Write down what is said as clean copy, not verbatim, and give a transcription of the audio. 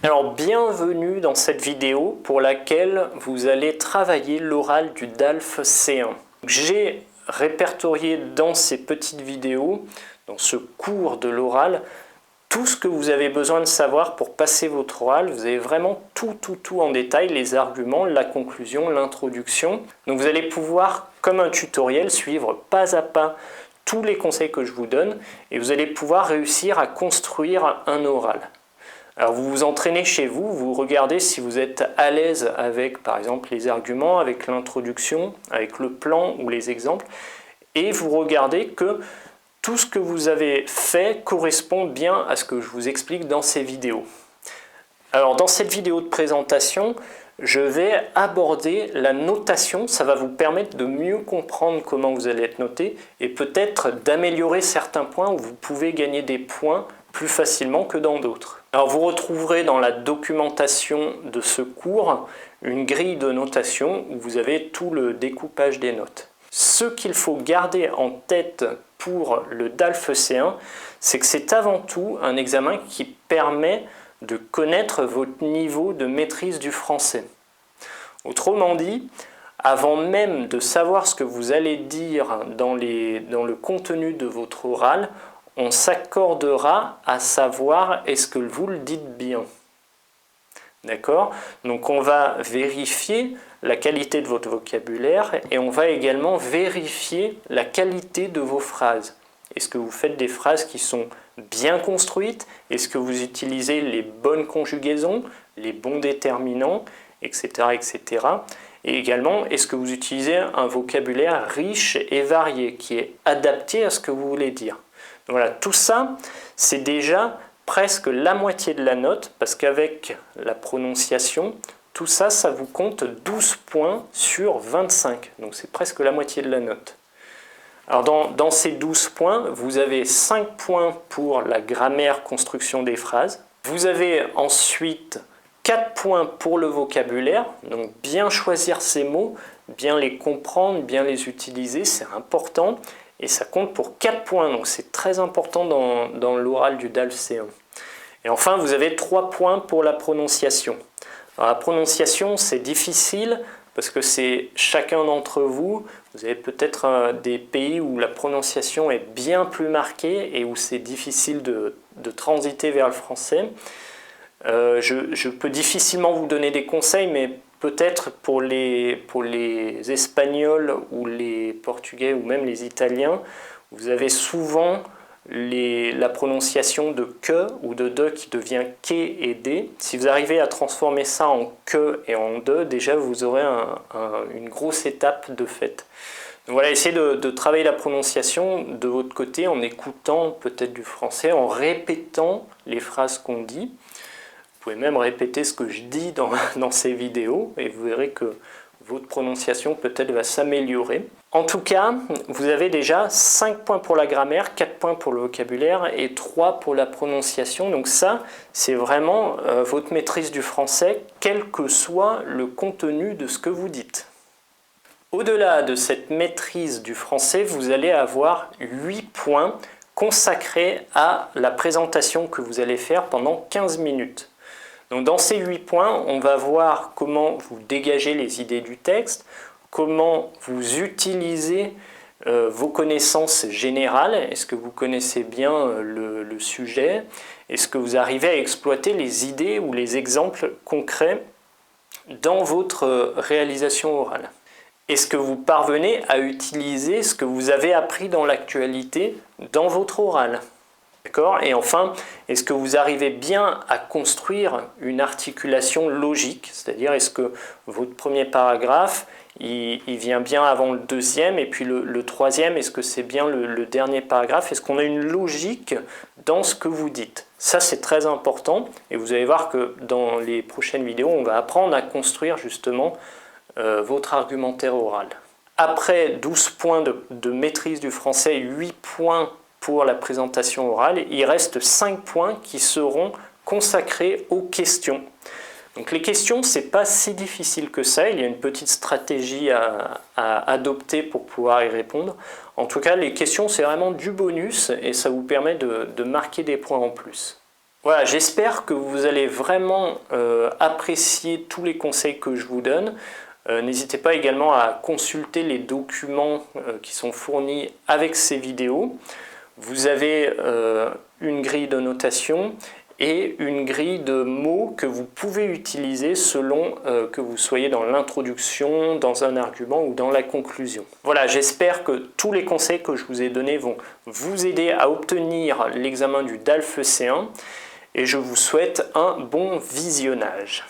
Alors bienvenue dans cette vidéo pour laquelle vous allez travailler l'oral du DALF C1. J'ai répertorié dans ces petites vidéos, dans ce cours de l'oral, tout ce que vous avez besoin de savoir pour passer votre oral. Vous avez vraiment tout en détail, les arguments, la conclusion, l'introduction. Donc vous allez pouvoir, comme un tutoriel, suivre pas à pas tous les conseils que je vous donne et vous allez pouvoir réussir à construire un oral. Alors vous vous entraînez chez vous, vous regardez si vous êtes à l'aise avec par exemple les arguments, avec l'introduction, avec le plan ou les exemples, et vous regardez que tout ce que vous avez fait correspond bien à ce que je vous explique dans ces vidéos. Alors dans cette vidéo de présentation, je vais aborder la notation, ça va vous permettre de mieux comprendre comment vous allez être noté et peut-être d'améliorer certains points où vous pouvez gagner des points plus facilement que dans d'autres. Alors vous retrouverez dans la documentation de ce cours une grille de notation où vous avez tout le découpage des notes. Ce qu'il faut garder en tête pour le DALF C1, c'est que c'est avant tout un examen qui permet de connaître votre niveau de maîtrise du français. Autrement dit, avant même de savoir ce que vous allez dire dans le contenu de votre oral, on s'accordera à savoir est-ce que vous le dites bien. D'accord? Donc on va vérifier la qualité de votre vocabulaire et on va également vérifier la qualité de vos phrases. Est-ce que vous faites des phrases qui sont bien construites? Est-ce que vous utilisez les bonnes conjugaisons, les bons déterminants, etc. etc. Et également, est-ce que vous utilisez un vocabulaire riche et varié qui est adapté à ce que vous voulez dire? Voilà, tout ça, c'est déjà presque la moitié de la note, parce qu'avec la prononciation, tout ça, ça vous compte 12 points sur 25. Donc c'est presque la moitié de la note. Alors dans ces 12 points, vous avez 5 points pour la grammaire, construction des phrases. Vous avez ensuite 4 points pour le vocabulaire, donc bien choisir ces mots, bien les comprendre, bien les utiliser, c'est important. Et ça compte pour 4 points, donc c'est très important dans l'oral du DALF C1. Et enfin, vous avez 3 points pour la prononciation. Alors, la prononciation, c'est difficile parce que c'est chacun d'entre vous. Vous avez peut-être des pays où la prononciation est bien plus marquée et où c'est difficile de transiter vers le français. Je peux difficilement vous donner des conseils, mais peut-être pour les Espagnols ou les Portugais ou même les Italiens, vous avez souvent la prononciation de que ou de qui devient que et de. Si vous arrivez à transformer ça en que et en de, déjà vous aurez une grosse étape de fait. Donc voilà, essayez de travailler la prononciation de votre côté en écoutant peut-être du français, en répétant les phrases qu'on dit. Vous pouvez même répéter ce que je dis dans ces vidéos et vous verrez que votre prononciation peut-être va s'améliorer. En tout cas, vous avez déjà 5 points pour la grammaire, 4 points pour le vocabulaire et 3 pour la prononciation. Donc ça, c'est vraiment votre maîtrise du français, quel que soit le contenu de ce que vous dites. Au-delà de cette maîtrise du français, vous allez avoir 8 points consacrés à la présentation que vous allez faire pendant 15 minutes. Donc dans ces 8 points, on va voir comment vous dégagez les idées du texte, comment vous utilisez vos connaissances générales. Est-ce que vous connaissez bien le sujet? Est-ce que vous arrivez à exploiter les idées ou les exemples concrets dans votre réalisation orale? Est-ce que vous parvenez à utiliser ce que vous avez appris dans l'actualité dans votre oral? D'accord? Et enfin, est-ce que vous arrivez bien à construire une articulation logique? C'est-à-dire, est-ce que votre premier paragraphe, il vient bien avant le deuxième, et puis le troisième, est-ce que c'est bien le dernier paragraphe? Est-ce qu'on a une logique dans ce que vous dites? Ça, c'est très important, et vous allez voir que dans les prochaines vidéos, on va apprendre à construire justement votre argumentaire oral. Après 12 points de maîtrise du français, 8 points pour la présentation orale, il reste 5 points qui seront consacrés aux questions. Donc les questions, c'est pas si difficile que ça, il y a une petite stratégie à adopter pour pouvoir y répondre. En tout cas, les questions, c'est vraiment du bonus et ça vous permet de marquer des points en plus. Voilà, j'espère que vous allez vraiment apprécier tous les conseils que je vous donne. N'hésitez pas également à consulter les documents qui sont fournis avec ces vidéos. Vous avez une grille de notation et une grille de mots que vous pouvez utiliser selon que vous soyez dans l'introduction, dans un argument ou dans la conclusion. Voilà, j'espère que tous les conseils que je vous ai donnés vont vous aider à obtenir l'examen du DALF C1 et je vous souhaite un bon visionnage.